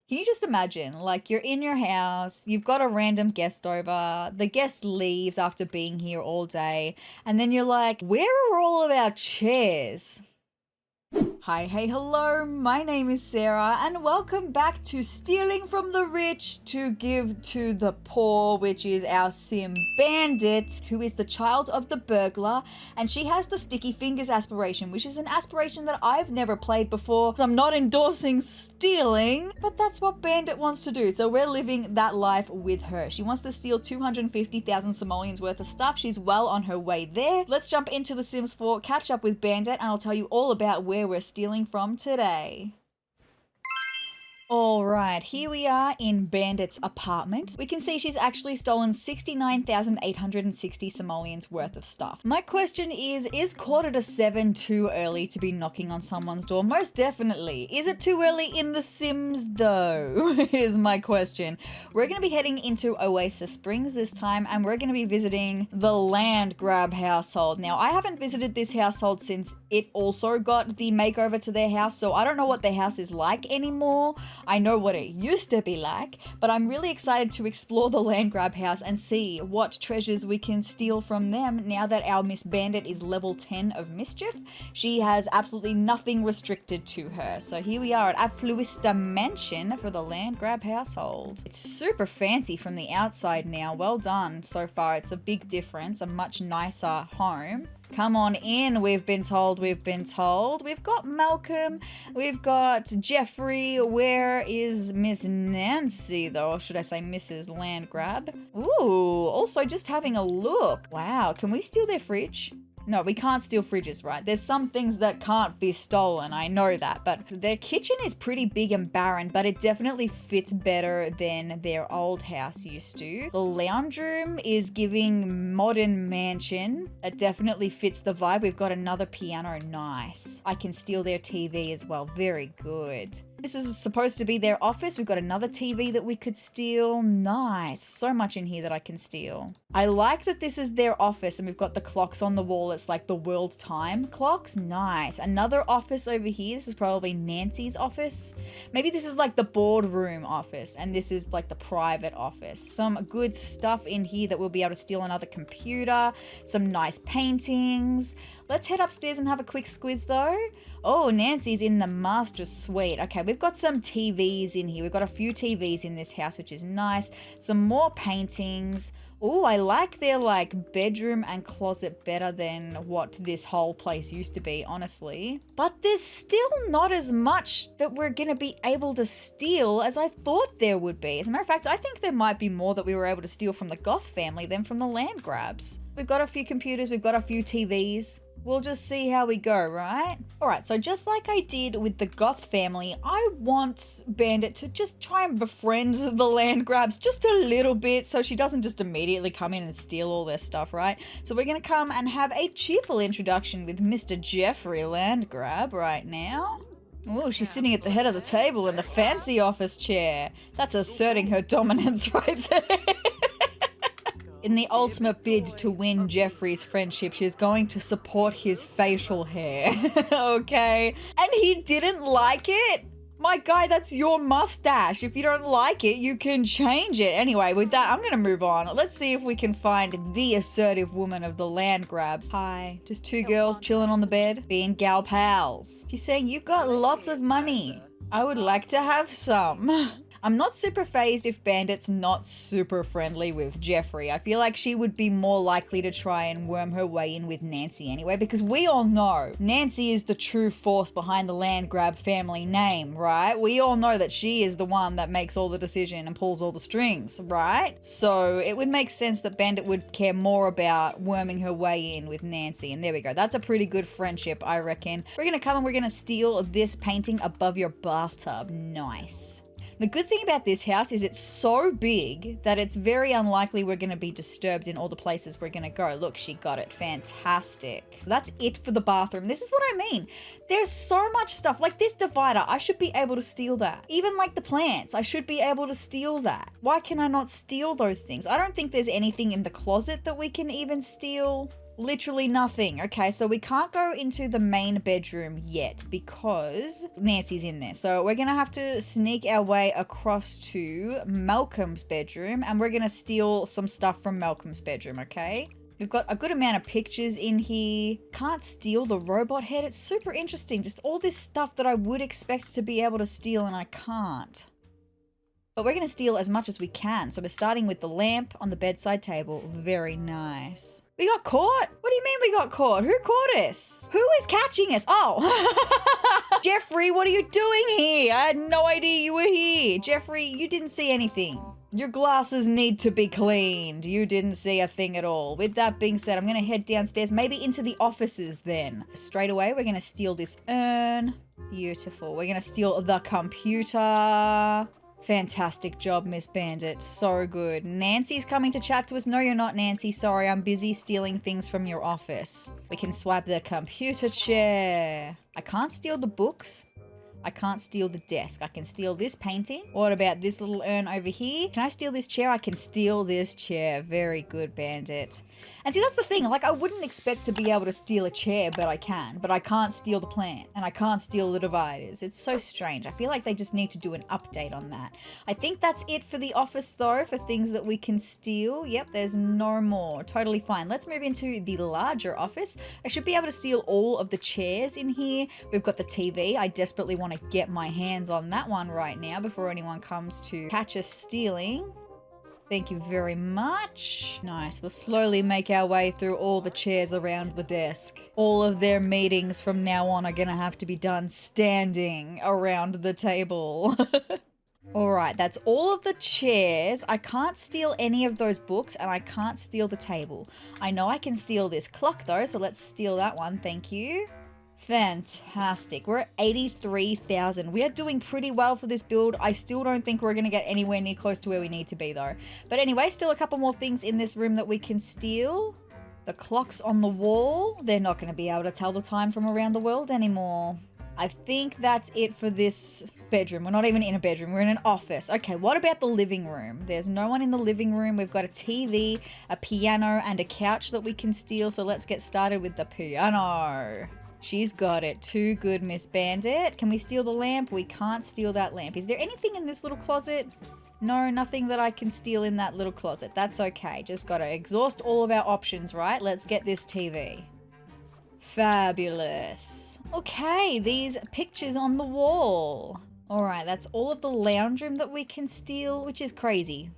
Can you just imagine, like, you're in your house, you've got a random guest over, the guest leaves after being here all day, and then you're like, where are all of our chairs? Hi, hey, hello, my name is Sarah, and welcome back to Stealing from the Rich to Give to the Poor, which is our sim Bandit, who is the child of the burglar, and she has the Sticky Fingers aspiration, which is an aspiration that I've never played before. I'm not endorsing stealing, but that's what Bandit wants to do, so we're living that life with her. She wants to steal 250,000 simoleons worth of stuff. She's well on her way there. Let's jump into The Sims 4, catch up with Bandit, and I'll tell you all about where we're stealing from today. Alright, here we are in Bandit's apartment. We can see she's actually stolen 69,860 simoleons worth of stuff. My question is 7:15 too early to be knocking on someone's door? Most definitely. Is it too early in The Sims though? Is my question. We're going to be heading into Oasis Springs this time, and we're going to be visiting the Landgraab household. Now, I haven't visited this household since it also got the makeover to their house, so I don't know what their house is like anymore. I know what it used to be like, but I'm really excited to explore the Landgraab house and see what treasures we can steal from them now that our Miss Bandit is level 10 of mischief. She has absolutely nothing restricted to her. So here we are at Affluista Mansion for the Landgraab household. It's super fancy from the outside now. Well done so far. It's a big difference, a much nicer home. Come on in, we've been told. We've got Malcolm, we've got Geoffrey. Where is Miss Nancy though? Or should I say Mrs. Landgraab? Ooh, also just having a look. Wow, can we steal their fridge? No, we can't steal fridges, right? There's some things that can't be stolen, I know that, but their kitchen is pretty big and barren, but it definitely fits better than their old house used to. The lounge room is giving modern mansion. It definitely fits the vibe. We've got another piano, nice. I can steal their TV as well, very good. This is supposed to be their office. We've got another TV that we could steal. Nice. So much in here that I can steal. I like that this is their office and we've got the clocks on the wall. It's like the world time clocks. Nice. Another office over here. This is probably Nancy's office. Maybe this is like the boardroom office and this is like the private office. Some good stuff in here that we'll be able to steal. Another computer, some nice paintings. Let's head upstairs and have a quick squiz though. Oh, Nancy's in the master suite. Okay, we've got some TVs in here. We've got a few TVs in this house, which is nice. Some more paintings. Oh, I like their like bedroom and closet better than what this whole place used to be, honestly. But there's still not as much that we're going to be able to steal as I thought there would be. As a matter of fact, I think there might be more that we were able to steal from the Goth family than from the Landgraabs. We've got a few computers, we've got a few TVs. We'll just see how we go, right? Alright, so just like I did with the Goth family, I want Bandit to just try and befriend the Landgraabs just a little bit so she doesn't just immediately come in and steal all their stuff, right? So we're going to come and have a cheerful introduction with Mr. Geoffrey Landgraab right now. Oh, she's sitting at the head of the table in the fancy office chair. That's asserting her dominance right there. In the ultimate bid to win Geoffrey's friendship, she's going to support his facial hair. Okay? And he didn't like it? My guy, that's your mustache. If you don't like it, you can change it. Anyway, with that, I'm going to move on. Let's see if we can find the assertive woman of the Landgraabs. Hi. Just two girls chilling on the bed, being gal pals. She's saying, you got lots of money. I would like to have some. I'm not super phased if Bandit's not super friendly with Geoffrey. I feel like she would be more likely to try and worm her way in with Nancy anyway, because we all know Nancy is the true force behind the Landgraab family name, right? We all know that she is the one that makes all the decision and pulls all the strings, right? So it would make sense that Bandit would care more about worming her way in with Nancy, and there we go. That's a pretty good friendship, I reckon. We're gonna come and we're gonna steal this painting above your bathtub. Nice. The good thing about this house is it's so big that it's very unlikely we're going to be disturbed in all the places we're going to go. Look, she got it. Fantastic. That's it for the bathroom. This is what I mean. There's so much stuff. Like this divider, I should be able to steal that. Even like the plants, I should be able to steal that. Why can I not steal those things? I don't think there's anything in the closet that we can even steal. Literally nothing. Okay, so we can't go into the main bedroom yet because Nancy's in there. So we're gonna have to sneak our way across to Malcolm's bedroom and we're gonna steal some stuff from Malcolm's bedroom, okay? We've got a good amount of pictures in here. Can't steal the robot head. It's super interesting. Just all this stuff that I would expect to be able to steal and I can't. But we're going to steal as much as we can. So we're starting with the lamp on the bedside table. Very nice. We got caught? What do you mean we got caught? Who caught us? Who is catching us? Oh, Geoffrey, what are you doing here? I had no idea you were here. Geoffrey, you didn't see anything. Your glasses need to be cleaned. You didn't see a thing at all. With that being said, I'm going to head downstairs, maybe into the offices then. Straight away, we're going to steal this urn. Beautiful. We're going to steal the computer. Fantastic job, Miss Bandit. So good. Nancy's coming to chat to us. No, you're not, Nancy. Sorry, I'm busy stealing things from your office. We can swipe the computer chair. I can't steal the books. I can't steal the desk. I can steal this painting. What about this little urn over here? Can I steal this chair? I can steal this chair. Very good, Bandit. And see, that's the thing. Like, I wouldn't expect to be able to steal a chair, but I can. But I can't steal the plant. And I can't steal the dividers. It's so strange. I feel like they just need to do an update on that. I think that's it for the office, though, for things that we can steal. Yep, there's no more. Totally fine. Let's move into the larger office. I should be able to steal all of the chairs in here. We've got the TV. I desperately want to get my hands on that one right now before anyone comes to catch us stealing. Thank you very much. Nice. We'll slowly make our way through all the chairs around the desk. All of their meetings from now on are going to have to be done standing around the table. All right, that's all of the chairs. I can't steal any of those books and I can't steal the table. I know I can steal this clock though, so let's steal that one. Thank you. Fantastic. We're at 83,000. We are doing pretty well for this build. I still don't think we're going to get anywhere near close to where we need to be though. But anyway, still a couple more things in this room that we can steal. The clocks on the wall. They're not going to be able to tell the time from around the world anymore. I think that's it for this bedroom. We're not even in a bedroom. We're in an office. Okay, what about the living room? There's no one in the living room. We've got a TV, a piano, and a couch that we can steal. So let's get started with the piano. She's got it. Too good, Miss Bandit. Can we steal the lamp? We can't steal that lamp. Is there anything in this little closet? No, nothing that I can steal in that little closet. That's okay. Just gotta exhaust all of our options, right? Let's get this TV. Fabulous. Okay, these pictures on the wall. All right, that's all of the lounge room that we can steal, which is crazy.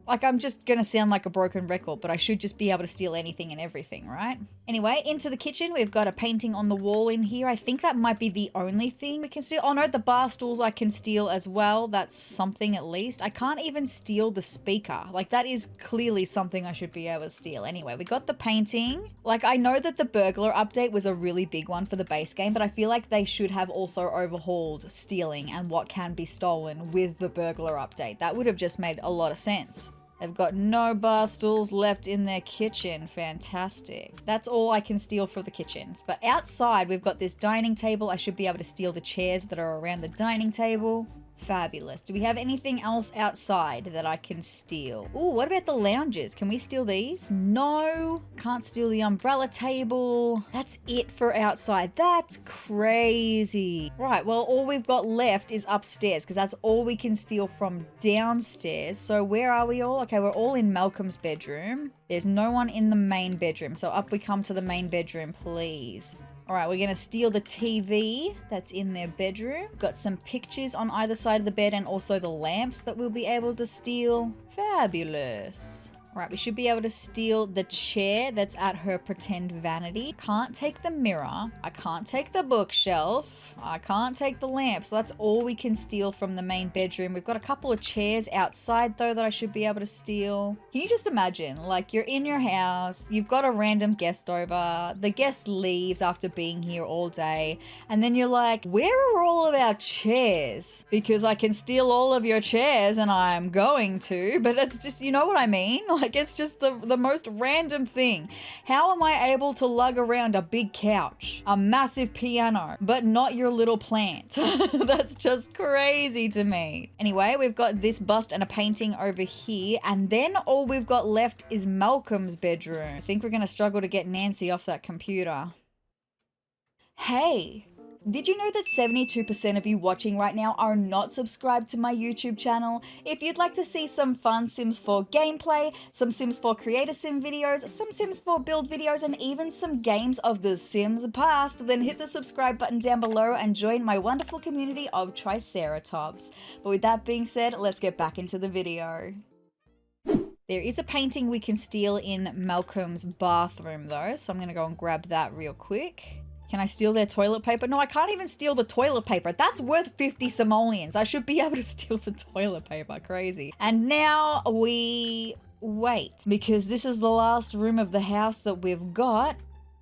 Like, I'm just gonna sound like a broken record, but I should just be able to steal anything and everything, right? Anyway, into the kitchen, we've got a painting on the wall in here. I think that might be the only thing we can steal. Oh no, the bar stools I can steal as well. That's something at least. I can't even steal the speaker. Like, that is clearly something I should be able to steal. Anyway, we got the painting. Like, I know that the burglar update was a really big one for the base game, but I feel like they should have also overhauled stealing and what can be stolen with the burglar update. That would have just made a lot of sense. They've got no bar stools left in their kitchen. Fantastic. That's all I can steal for the kitchens. But outside, we've got this dining table. I should be able to steal the chairs that are around the dining table. Fabulous. Do we have anything else outside that I can steal? Ooh, what about the lounges? Can we steal these? No. Can't steal the umbrella table. That's it for outside. That's crazy. Right, well, all we've got left is upstairs because that's all we can steal from downstairs. So where are we all? Okay, we're all in Malcolm's bedroom. There's no one in the main bedroom. So up we come to the main bedroom, please. All right, we're gonna steal the TV that's in their bedroom. Got some pictures on either side of the bed and also the lamps that we'll be able to steal. Fabulous. All right, we should be able to steal the chair that's at her pretend vanity. Can't take the mirror. I can't take the bookshelf. I can't take the lamp. So that's all we can steal from the main bedroom. We've got a couple of chairs outside though that I should be able to steal. Can you just imagine, like, you're in your house, you've got a random guest over, the guest leaves after being here all day, and then you're like, where are all of our chairs? Because I can steal all of your chairs and I'm going to, but it's just, you know what I mean? Like, Like, it's just the most random thing. How am I able to lug around a big couch, a massive piano, but not your little plant? That's just crazy to me. Anyway, we've got this bust and a painting over here, and then all we've got left is Malcolm's bedroom. I think we're gonna struggle to get Nancy off that computer. Hey, did you know that 72% of you watching right now are not subscribed to my YouTube channel? If you'd like to see some fun Sims 4 gameplay, some Sims 4 creator sim videos, some Sims 4 build videos, and even some games of the Sims past, then hit the subscribe button down below and join my wonderful community of Triceratops. But with that being said, let's get back into the video. There is a painting we can steal in Malcolm's bathroom though, so I'm gonna go and grab that real quick. Can I steal their toilet paper? No, I can't even steal the toilet paper. That's worth 50 simoleons. I should be able to steal the toilet paper. Crazy. And now we wait, because this is the last room of the house that we've got.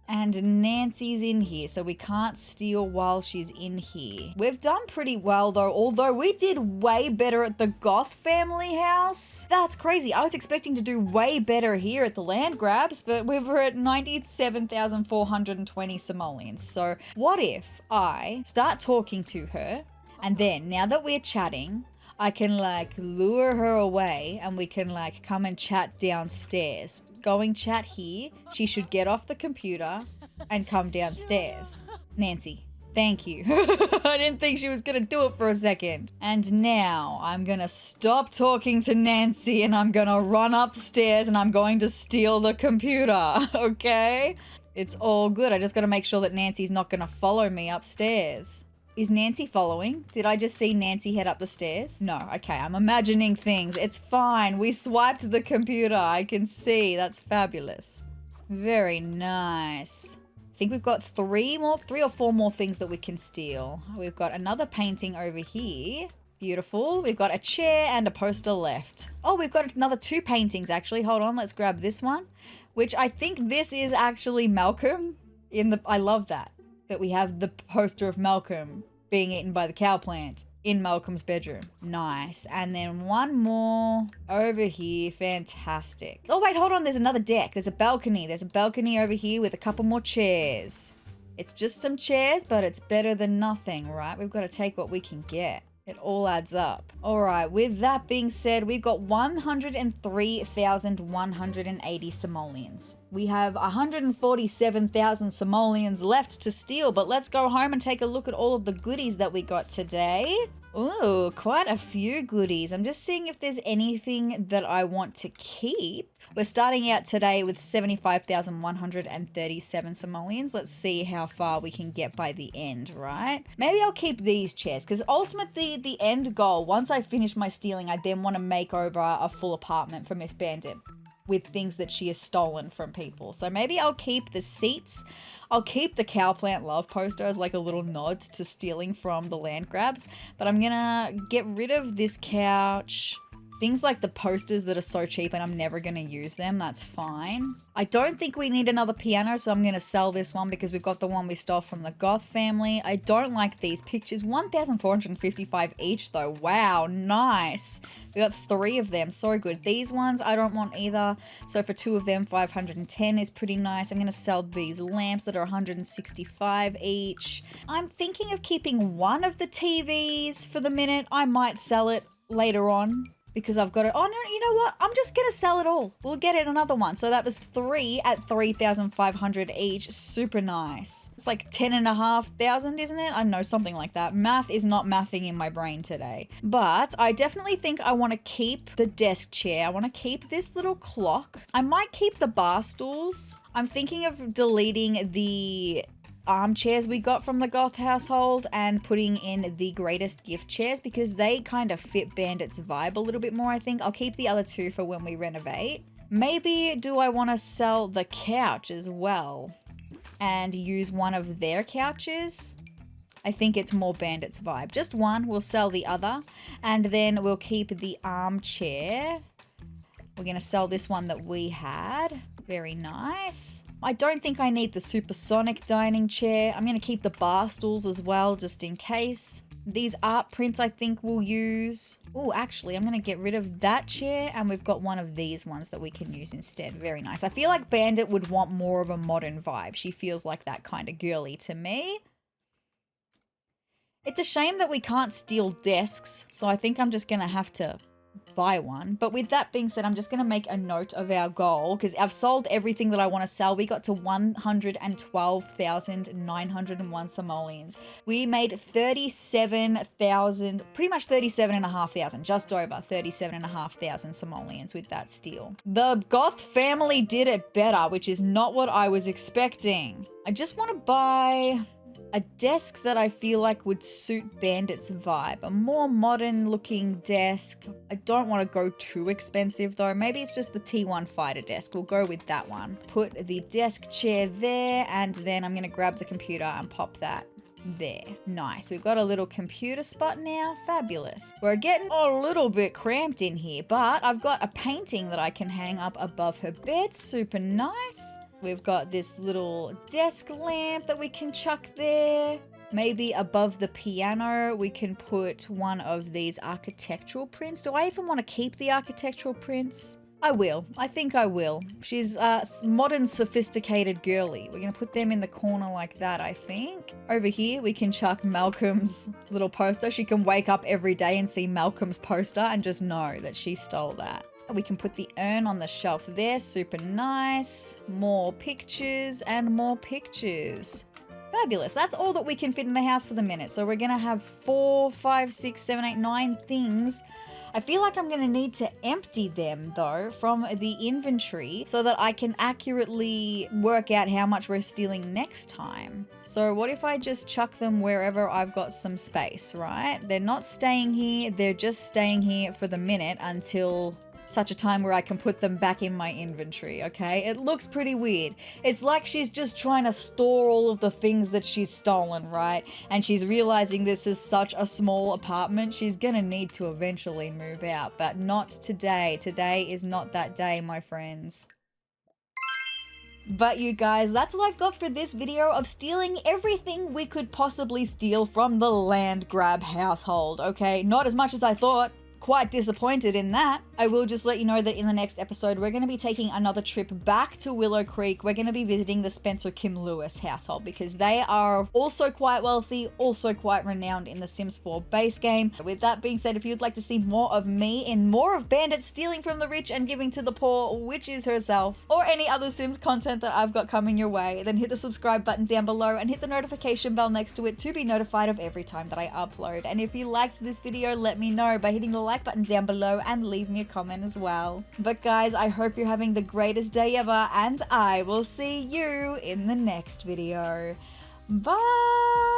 And Nancy's in here, so we can't steal while she's in here. We've done pretty well though, although we did way better at the Goth family house. That's crazy. I was expecting to do way better here at the Landgraabs, but we're at 97,420 simoleons. So what if I start talking to her, and then now that we're chatting, I can like lure her away and we can like come and chat downstairs. Going chat here, she should get off the computer and come downstairs. Nancy, thank you. I didn't think she was gonna do it for a second. And now I'm gonna stop talking to Nancy and I'm gonna run upstairs and I'm going to steal the computer, okay? It's all good. I just gotta make sure that Nancy's not gonna follow me upstairs. Is Nancy following? Did I just see Nancy head up the stairs? No, okay, I'm imagining things. It's fine. We swiped the computer. I can see. That's fabulous. Very nice. I think we've got three or four more things that we can steal. We've got another painting over here. Beautiful. We've got a chair and a poster left. Oh, we've got another two paintings actually. Hold on, let's grab this one, which I think this is actually Malcolm I love that we have the poster of Malcolm being eaten by the cow plant in Malcolm's bedroom. Nice. And then one more over here. Fantastic. Oh wait, hold on. There's another deck. There's a balcony. There's a balcony over here with a couple more chairs. It's just some chairs, but it's better than nothing, right? We've got to take what we can get. It all adds up. All right, with that being said, we've got 103,180 simoleons. We have 147,000 simoleons left to steal, but let's go home and take a look at all of the goodies that we got today. Ooh, quite a few goodies. I'm just seeing if there's anything that I want to keep. We're starting out today with 75,137 simoleons. Let's see how far we can get by the end, right? Maybe I'll keep these chairs, because ultimately the end goal, once I finish my stealing, I then want to make over a full apartment for Miss Bandit with things that she has stolen from people. So maybe I'll keep the seats. I'll keep the cow plant love poster as like a little nod to stealing from the Landgraabs, but I'm gonna get rid of this couch. Things like the posters that are so cheap and I'm never going to use them, that's fine. I don't think we need another piano, so I'm going to sell this one because we've got the one we stole from the Goth family. I don't like these pictures. 1,455 each though. Wow, nice. We got 3 of them, so good. These ones I don't want either, so for 2 of them, 510 is pretty nice. I'm going to sell these lamps that are 165 each. I'm thinking of keeping one of the TVs for the minute. I might sell it later on, because I've got it. Oh no, you know what? I'm just gonna sell it all. We'll get it another one. So that was 3 at 3,500 each. Super nice. It's like 10,500, isn't it? I know, something like that. Math is not mathing in my brain today. But I definitely think I want to keep the desk chair. I want to keep this little clock. I might keep the bar stools. I'm thinking of deleting the armchairs we got from the Goth household and putting in the greatest gift chairs because they kind of fit Bandit's vibe a little bit more, I think. I'll keep the other 2 for when we renovate. Maybe do I want to sell the couch as well and use one of their couches? I think it's more Bandit's vibe. Just one, we'll sell the other, and then we'll keep the armchair. We're going to sell this one that we had. Very nice. I don't think I need the supersonic dining chair. I'm going to keep the bar stools as well, just in case. These art prints I think we'll use. Oh, actually, I'm going to get rid of that chair, and we've got one of these ones that we can use instead. Very nice. I feel like Bandit would want more of a modern vibe. She feels like that kind of girly to me. It's a shame that we can't steal desks, so I think I'm just going to have to buy one. But with that being said, I'm just going to make a note of our goal, because I've sold everything that I want to sell. We got to 112,901 simoleons. We made 37,000, pretty much 37,500, just over 37,500 simoleons with that steal. The Goth family did it better, which is not what I was expecting. I just want to buy a desk that I feel like would suit Bandit's vibe. A more modern looking desk. I don't want to go too expensive though. Maybe it's just the T1 fighter desk. We'll go with that one. Put the desk chair there, and then I'm going to grab the computer and pop that there. Nice. We've got a little computer spot now. Fabulous. We're getting a little bit cramped in here, but I've got a painting that I can hang up above her bed. Super nice. We've got this little desk lamp that we can chuck there. Maybe above the piano, we can put one of these architectural prints. Do I even want to keep the architectural prints? I will. I think I will. She's a modern, sophisticated girly. We're going to put them in the corner like that, I think. Over here, we can chuck Malcolm's little poster. She can wake up every day and see Malcolm's poster and just know that she stole that. We can put the urn on the shelf there. Super nice. More pictures and more pictures. Fabulous. That's all that we can fit in the house for the minute. So we're going to have 4, 5, 6, 7, 8, 9 things. I feel like I'm going to need to empty them though from the inventory so that I can accurately work out how much we're stealing next time. So what if I just chuck them wherever I've got some space, right? They're not staying here. They're just staying here for the minute until such a time where I can put them back in my inventory, okay? It looks pretty weird. It's like she's just trying to store all of the things that she's stolen, right? And she's realizing this is such a small apartment. She's gonna need to eventually move out, but not today. Today is not that day, my friends. But you guys, that's all I've got for this video of stealing everything we could possibly steal from the Landgraab household, okay? Not as much as I thought. Quite disappointed in that. I will just let you know that in the next episode, we're going to be taking another trip back to Willow Creek. We're going to be visiting the Spencer Kim Lewis household because they are also quite wealthy, also quite renowned in the Sims 4 base game. With that being said, if you'd like to see more of me in more of Bandit stealing from the rich and giving to the poor, which is herself, or any other Sims content that I've got coming your way, then hit the subscribe button down below and hit the notification bell next to it to be notified of every time that I upload. And if you liked this video, let me know by hitting the like button down below and leave me a comment as well. But guys, I hope you're having the greatest day ever, and I will see you in the next video. Bye!